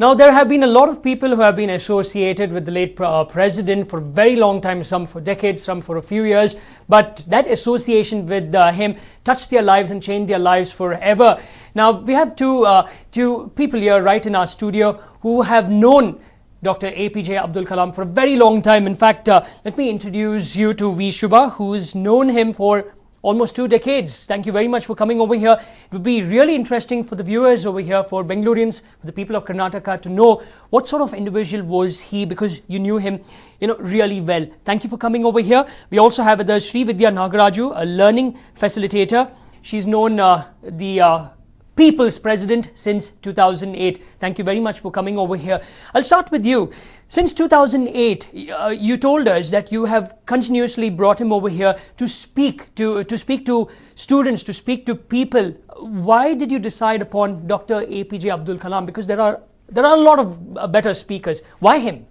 Now, there have been a lot of people who have been associated with the late president for a very long time, some for decades, some for a few years, but that association with him touched their lives and changed their lives forever. Now, we have two people here right in our studio who have known Dr. APJ Abdul Kalam for a very long time. In fact, let me introduce you to V. Shubha, who's known him for almost 2 decades. Thank you very much for coming over here. It would be really interesting for the viewers over here, for Bengalurians, for the people of Karnataka, to know what sort of individual was he, because you knew him, really well. Thank you for coming over here. We also have with us Sri Vidya Nagaraju, a learning facilitator. She's known the People's President since 2008. Thank you very much for coming over here. I'll start with you. Since 2008, you told us that you have continuously brought him over here to speak to students, to speak to people. Why did you decide upon Dr. APJ Abdul Kalam? Because there are a lot of better speakers. Why him?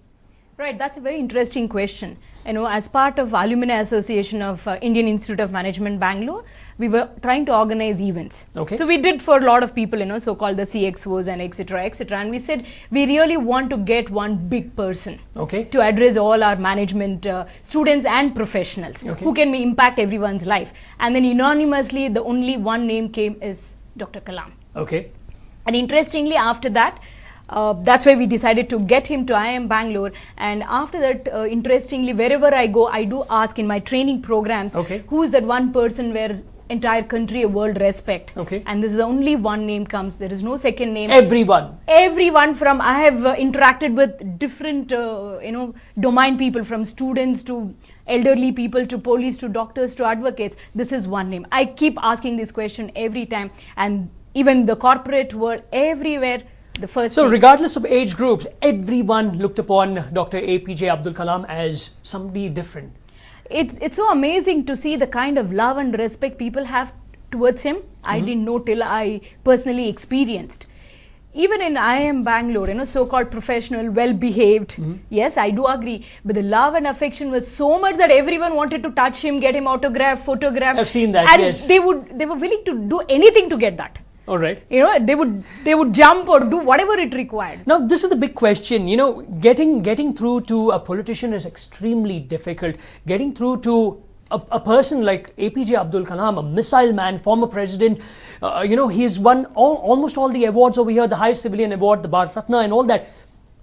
Right, that's a very interesting question. As part of Alumni Association of Indian Institute of Management, Bangalore, we were trying to organize events. Okay. So we did for a lot of people, so-called the CXOs and etc. And we said we really want to get one big person to address all our management students and professionals who can impact everyone's life. And then unanimously, the only one name came is Dr. Kalam. Okay. And interestingly, after that, that's why we decided to get him to IIM Bangalore. And after that, interestingly, wherever I go, I do ask in my training programs, who is that one person where entire country or world respect? And this is the only one name comes. There is no second name. Everyone from, I have interacted with different, domain people, from students to elderly people to police to doctors to advocates. This is one name. I keep asking this question every time, and even the corporate world, everywhere. So regardless of age groups, everyone looked upon Dr. APJ Abdul Kalam as somebody different. It's so amazing to see the kind of love and respect people have towards him. I didn't know till I personally experienced. Even in IIM Bangalore, so-called professional, well-behaved. Yes, I do agree. But the love and affection was so much that everyone wanted to touch him, get him autograph, photograph. I've seen that, and yes. they were willing to do anything to get that. All right. They would jump or do whatever it required. Now, this is the big question. Getting through to a politician is extremely difficult. Getting through to a person like APJ Abdul Kalam, a missile man, former president, he's won almost all the awards over here, the highest civilian award, the Bharat Ratna and all that.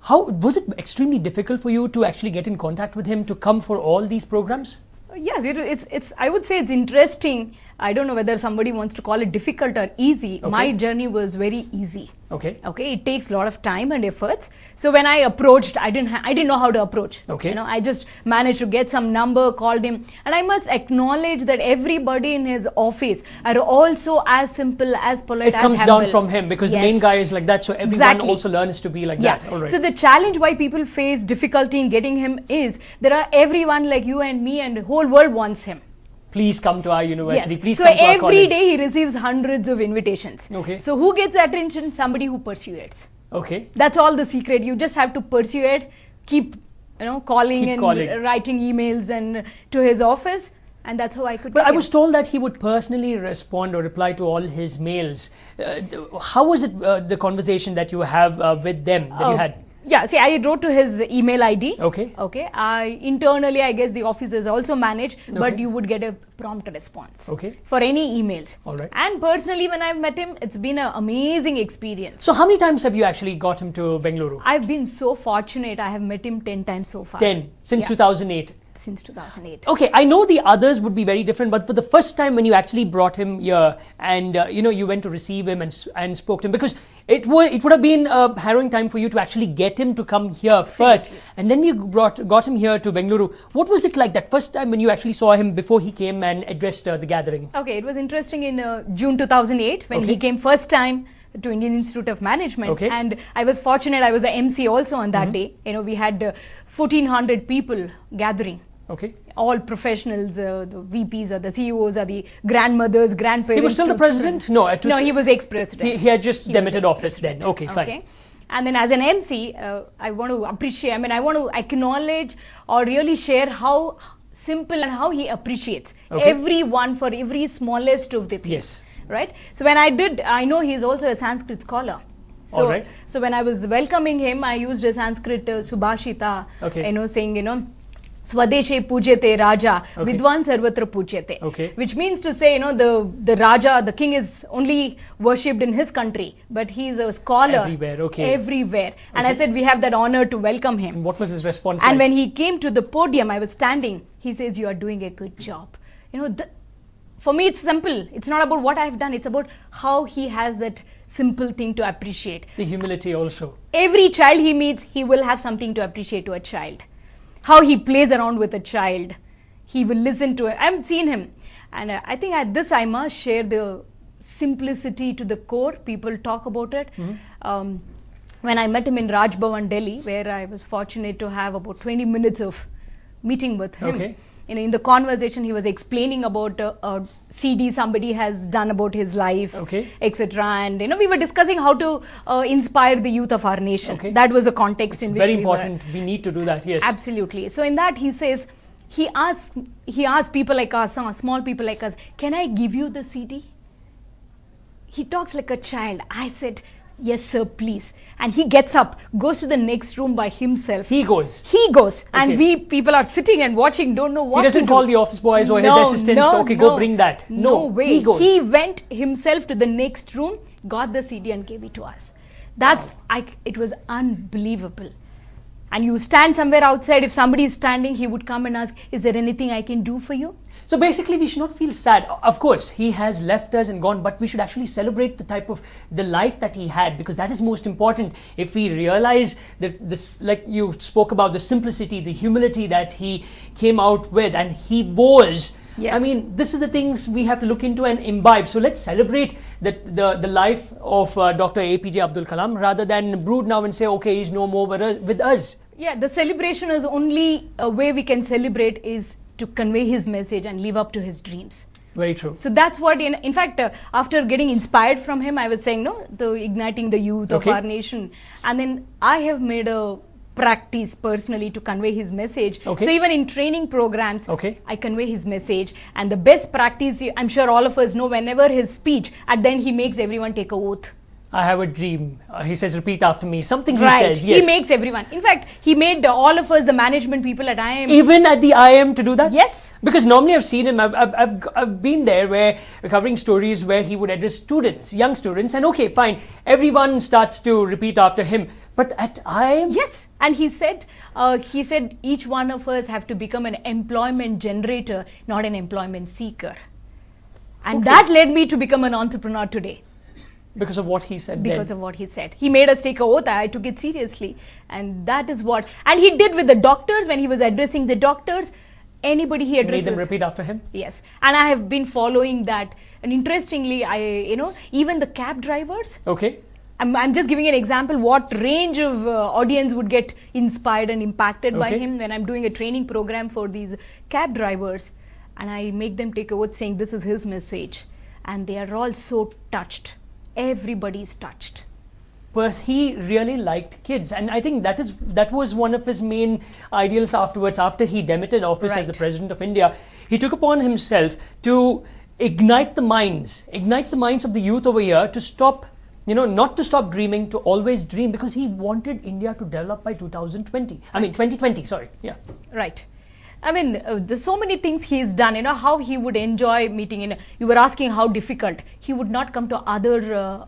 How was it extremely difficult for you to actually get in contact with him, to come for all these programs? Yes, it's. I would say it's interesting. I don't know whether somebody wants to call it difficult or easy. My journey was very easy. Okay. It takes a lot of time and efforts. So when I approached, I didn't know how to approach. I just managed to get some number, called him, and I must acknowledge that everybody in his office are also as simple, as polite, as humble. It comes down from him, because the main guy is like that. So everyone also learns to be like that. All right. So the challenge why people face difficulty in getting him is there are everyone like you and me, and the whole world wants him. Please come to our university. Yes. Please so come to our college. Every day he receives hundreds of invitations. So who gets the attention? Somebody who persuades. That's all the secret. You just have to persuade, keep calling and writing emails and to his office, and that's how I could. But I was told that he would personally respond or reply to all his mails. How was it the conversation that you have with them, that you had? Yeah, see, I wrote to his email ID. Internally, I guess the officers also manage, but you would get a prompt response for any emails. All right. And personally, when I've met him, it's been an amazing experience. So how many times have you actually got him to Bengaluru? I've been so fortunate. I have met him 10 times so far. 10 since 2008. Since 2008. Okay, I know the others would be very different, but for the first time when you actually brought him here and you went to receive him and spoke to him, because it would have been a harrowing time for you to actually get him to come here first, and then you got him here to Bengaluru. What was it like that first time when you actually saw him before he came and addressed the gathering? Okay, it was interesting in June 2008 when he came first time to Indian Institute of Management, and I was fortunate. I was the MC also on that day. We had 1,400 people gathering. All professionals, the VPs or the CEOs or the grandmothers, grandparents. He was still the president? No, he was ex-president. He had just demitted office then. Fine. And then as an MC, I want to appreciate, I want to acknowledge or really share how simple and how he appreciates everyone for every smallest of the things. Right? So when I know he's also a Sanskrit scholar. So, all right. So when I was welcoming him, I used a Sanskrit Subhashita, saying, Swadeshe Pujyate Raja, Vidwan Sarvatra Pujyate. Which means to say, the Raja, the king is only worshipped in his country, but he is a scholar everywhere. And I said, we have that honor to welcome him. And what was his response And when he came to the podium, I was standing, he says, you are doing a good job. For me, it's simple. It's not about what I've done. It's about how he has that simple thing to appreciate. The humility also. Every child he meets, he will have something to appreciate to a child. How he plays around with a child. He will listen to it. I've seen him. And I think at this, I must share the simplicity to the core. People talk about it. When I met him in Raj Bhavan, Delhi, where I was fortunate to have about 20 minutes of meeting with him. In the conversation, he was explaining about a CD somebody has done about his life, etc. And we were discussing how to inspire the youth of our nation. That was a context in which very important. We need to do that. Yes, absolutely. So in that, he says, he asks people like us, small people like us, can I give you the CD? He talks like a child. I said, yes, sir, please. And he gets up, goes to the next room by himself. He goes. And we people are sitting and watching, don't know what he doesn't call the office boys or his assistants, go bring that. No way. He goes. He went himself to the next room, got the CD and gave it to us. It was unbelievable. And you stand somewhere outside, if somebody is standing, he would come and ask, is there anything I can do for you? So basically, we should not feel sad. Of course, he has left us and gone, but we should actually celebrate the life that he had, because that is most important. If we realize that this, like you spoke about, the simplicity, the humility that he came out with, and he was. Yes. I mean, this is the things we have to look into and imbibe. So let's celebrate the life of Dr. APJ Abdul Kalam, rather than brood now and say, okay, he's no more with us. Yeah, the celebration is only a way we can celebrate is to convey his message and live up to his dreams. Very true. So that's what, in fact, after getting inspired from him, I was saying, the igniting the youth of our nation. And then I have made a practice personally to convey his message. So even in training programs, I convey his message. And the best practice, I'm sure all of us know, whenever his speech, at the end he makes everyone take a oath. I have a dream. He says, repeat after me. Something he says. Yes. He makes everyone. In fact, he made all of us, the management people at IIM. Even at the IIM to do that? Yes. Because normally I've seen him, I've been there where covering stories where he would address students, young students, and okay, fine. Everyone starts to repeat after him. But at IIM? Yes. And he said each one of us have to become an employment generator, not an employment seeker. And that led me to become an entrepreneur today. Because of what he said. Because of what he said. He made us take an oath. I took it seriously. And that is what. And he did with the doctors when he was addressing the doctors. Anybody he addresses. Made them repeat after him? Yes. And I have been following that. And interestingly, even the cab drivers. I'm just giving an example what range of audience would get inspired and impacted by him when I'm doing a training program for these cab drivers. And I make them take an oath saying this is his message. And they are all so touched. Everybody's touched. But he really liked kids, and I think that was one of his main ideals afterwards. After he demitted office as the President of India, he took upon himself to ignite the minds of the youth over here to stop, not to stop dreaming, to always dream, because he wanted India to develop by 2020, sorry. Yeah. Right. I mean, there's so many things he's done, how he would enjoy meeting. You were asking how difficult. He would not come to other,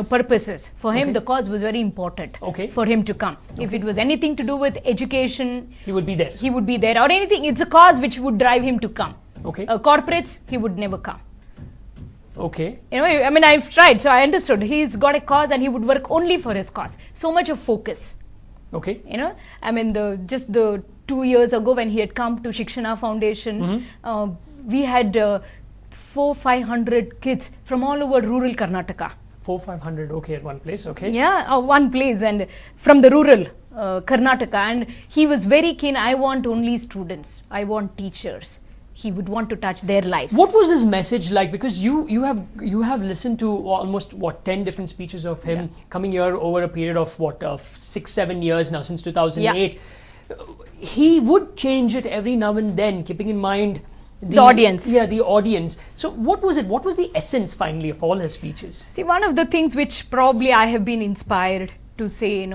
purposes. For him, the cause was very important for him to come. If it was anything to do with education, he would be there. He would be there. Or anything, it's a cause which would drive him to come. Corporates, he would never come. I've tried, so I understood. He's got a cause and he would work only for his cause. So much of focus. Just the 2 years ago when he had come to Shikshana Foundation, we had 400-500 kids from all over rural Karnataka. 400-500, at one place, Yeah, one place, and from the rural Karnataka. And he was very keen, I want only students, I want teachers. He would want to touch their lives. What was his message like? Because you have listened to almost 10 different speeches of him coming here over a period of 6-7 years now, since 2008. He would change it every now and then, keeping in mind the audience. Yeah, the audience. So what was it? What was the essence finally of all his speeches? See, one of the things which probably I have been inspired to say,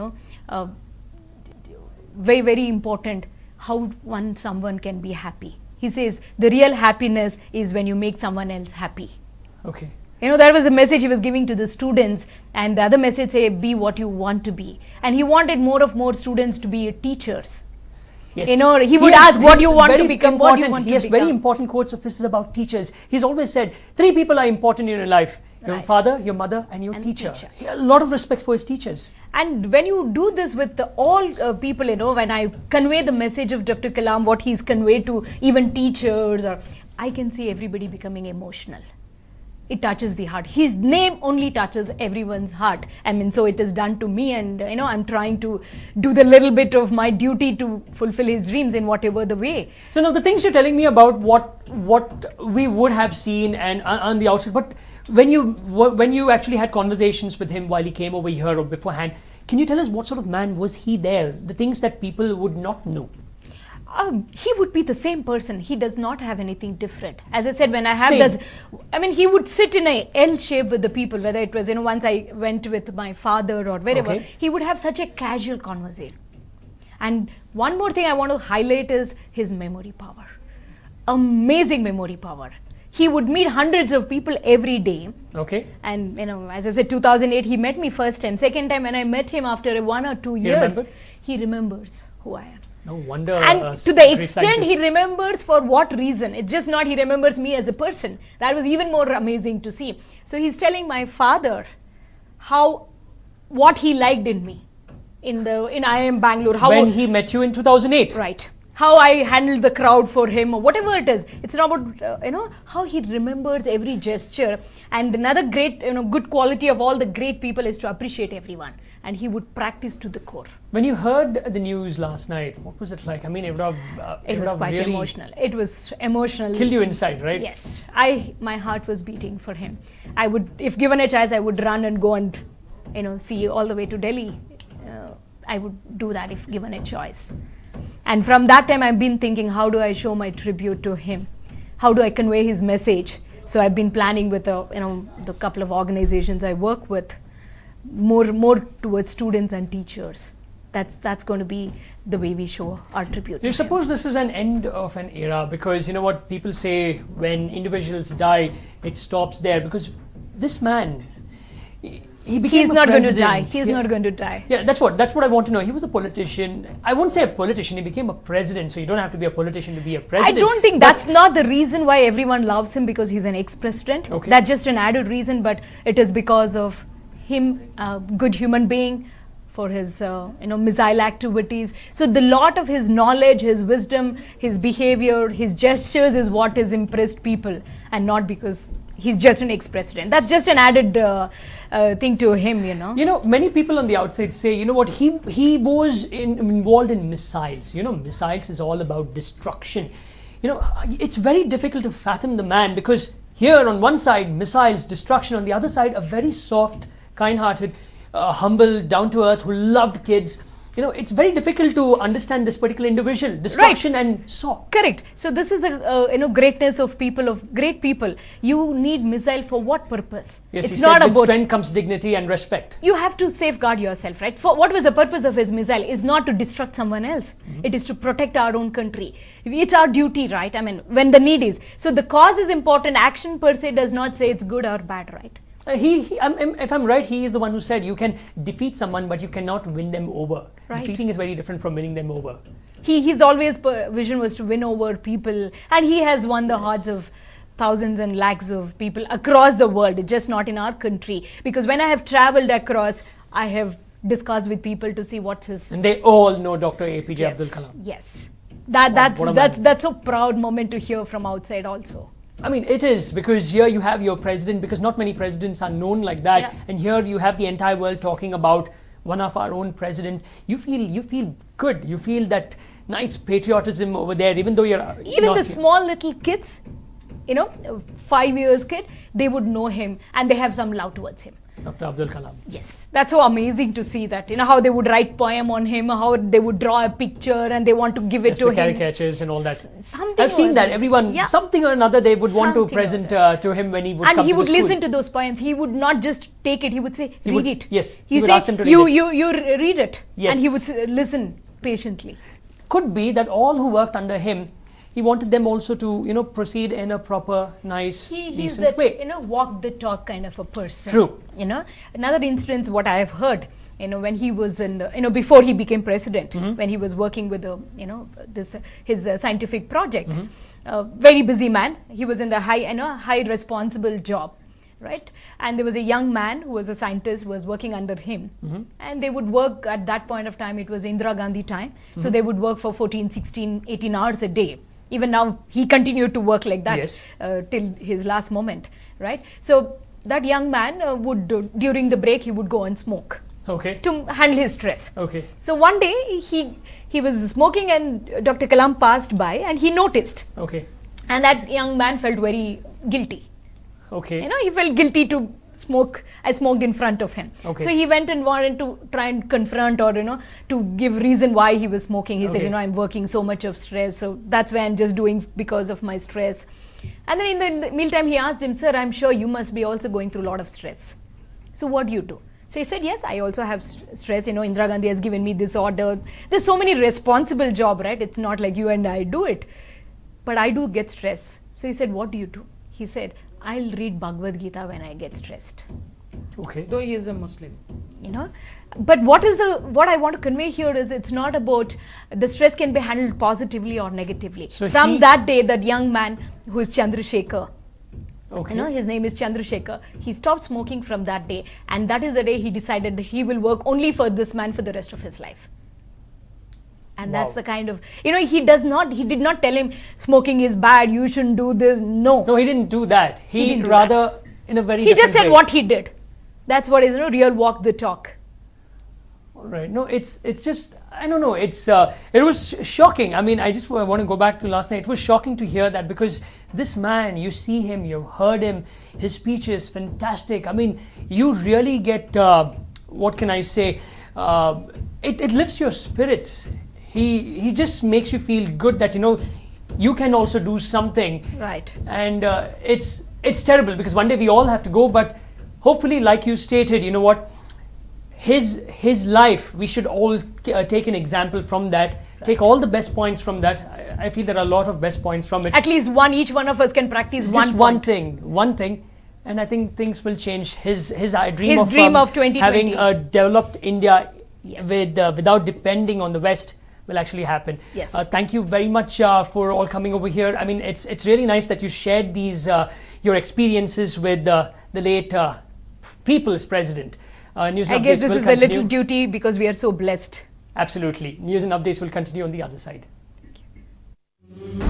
very, very important, how someone can be happy. He says the real happiness is when you make someone else happy. Okay. That was a message he was giving to the students, and the other message say, be what you want to be. And he wanted more students to be teachers. Yes. He would ask what you want to become, what you want to become. Yes, very important quotes of his about teachers. He's always said, 3 people are important in your life. Your father, your mother, and your teacher. He had a lot of respect for his teachers. And when you do this with all people, when I convey the message of Dr. Kalam, what he's conveyed to even teachers, I can see everybody becoming emotional. It touches the heart. His name only touches everyone's heart. So it is done to me, and I'm trying to do the little bit of my duty to fulfill his dreams in whatever the way. So now the things you're telling me about what we would have seen and on the outside, but when you actually had conversations with him while he came over here or beforehand, can you tell us what sort of man was he there? The things that people would not know. He would be the same person. He does not have anything different. As I said, when I have this, he would sit in a L shape with the people, whether it was, once I went with my father or wherever, he would have such a casual conversation. And one more thing I want to highlight is his memory power. Amazing memory power. He would meet hundreds of people every day. Okay. And, as I said, 2008, he met me first time. Second time when I met him after 1 or 2 years, he remembers who I am. No wonder. And to the extent he remembers for what reason. It's just not he remembers me as a person. That was even more amazing to see. So he's telling my father what he liked in me in IIM Bangalore. When he met you in 2008. Right. How I handled the crowd for him or whatever it is. It's not about, how he remembers every gesture. And another great, good quality of all the great people is to appreciate everyone. And he would practice to the core. When you heard the news last night, what was it like? It would have it was quite really emotional. It was emotional. Killed you inside, right? Yes. My heart was beating for him. I would, if given a chance, I would run and go and, see all the way to Delhi. I would do that if given a choice. And from that time, I've been thinking, how do I show my tribute to him? How do I convey his message? So I've been planning with the couple of organizations I work with, more towards students and teachers. That's going to be the way we show our tribute. You suppose this is an end of an era, because what people say, when individuals die, it stops there, because this man, he's not going to die. He's not going to die. Yeah, that's what I want to know. He was a politician. I won't say a politician. He became a president. So you don't have to be a politician to be a president. I don't think that's not the reason why everyone loves him, because he's an ex-president. Okay. That's just an added reason, but it is because of him, a good human being, for his missile activities. So the lot of his knowledge, his wisdom, his behavior, his gestures is what has impressed people, and not because he's just an ex-president. That's just an added thing to him, Many people on the outside say, he was involved in missiles. Missiles is all about destruction. It's very difficult to fathom the man, because here on one side, missiles, destruction, on the other side, a very soft, kind-hearted, humble, down-to-earth, who loved kids. It's very difficult to understand this particular individual, destruction and saw. Correct. So this is the greatness of great people. You need missile for what purpose? Yes, it's not about strength comes dignity and respect. You have to safeguard yourself, right? For what was the purpose of his missile? Is not to destruct someone else. It is to protect our own country. It's our duty, right? When the need is. So the cause is important. Action per se does not say it's good or bad, right? If I'm right, he is the one who said you can defeat someone, but you cannot win them over. Right. Defeating is very different from winning them over. His always vision was to win over people, and he has won the hearts of thousands and lakhs of people across the world, just not in our country. Because when I have traveled across, I have discussed with people to see what's his... And they all know Dr. APJ Abdul Kalam. Yes. That's a proud moment to hear from outside also. It is, because here you have your president, because not many presidents are known like that. Yeah. And here you have the entire world talking about one of our own president. You feel good. You feel that nice patriotism over there, even though you're... Even the small little kids, 5 years kid, they would know him and they have some love towards him. Dr. Abdul Kalam. Yes, that's so amazing to see that. How they would write poem on him, how they would draw a picture and they want to give it to him. Caricatures and all that. Something I've seen that. Everyone, something or another, they would want to present to him when he would come to the school. And he would listen to those poems. He would not just take it. He would say, read it. Yes. He would ask him to read it. You read it. Yes. And he would listen patiently. Could be that all who worked under him, he wanted them also to, proceed in a proper, nice, decent way. He's that, walk the talk kind of a person. True. Another instance, what I have heard, when he was in the, before he became president, when he was working with his scientific projects, very busy man. He was in the high responsible job, right? And there was a young man who was a scientist, was working under him, and they would work at that point of time. It was Indira Gandhi time, so they would work for 14, 16, 18 hours a day. Even now, he continued to work like that till his last moment, right? So that young man would, during the break, he would go and smoke to handle his stress. So one day, he was smoking and Dr. Kalam passed by and he noticed. And that young man felt very guilty. He felt guilty to smoke. I smoked in front of him. So he went and wanted to try and confront or, to give reason why he was smoking. He says, I'm working so much of stress. So that's why I'm just doing because of my stress. And then in the meantime, he asked him, sir, I'm sure you must be also going through a lot of stress. So what do you do? So he said, yes, I also have stress. Indira Gandhi has given me this order. There's so many responsible job, right? It's not like you and I do it. But I do get stress. So he said, what do you do? He said, I'll read Bhagavad Gita when I get stressed. Though he is a Muslim. But what I want to convey here is it's not about the stress can be handled positively or negatively. So from that day, that young man who is Chandrasekhar, his name is Chandrasekhar, he stopped smoking from that day. And that is the day he decided that he will work only for this man for the rest of his life. And that's the kind of, he did not tell him smoking is bad, you shouldn't do this. No, he didn't do that. He rather, in a very he just said way. What he did. That's what is, real walk the talk. All right. No, it's just, I don't know. It was shocking. I mean, I just want to go back to last night. It was shocking to hear that because this man, you see him, you've heard him, his speech is fantastic. I mean, you really get, what can I say? It lifts your spirits. He just makes you feel good that, you can also do something. Right. And it's terrible because one day we all have to go, but hopefully, like you stated, his life, we should all take an example from that, take all the best points from that. I feel there are a lot of best points from it. At least each one of us can practice one thing. And I think things will change. His dream of 2020. Having a developed India without depending on the West will actually happen. Yes. Thank you very much for all coming over here. I mean, it's really nice that you shared these your experiences with the late People's President. News I guess this is a little duty because we are so blessed. Absolutely. News and updates will continue on the other side. Thank you.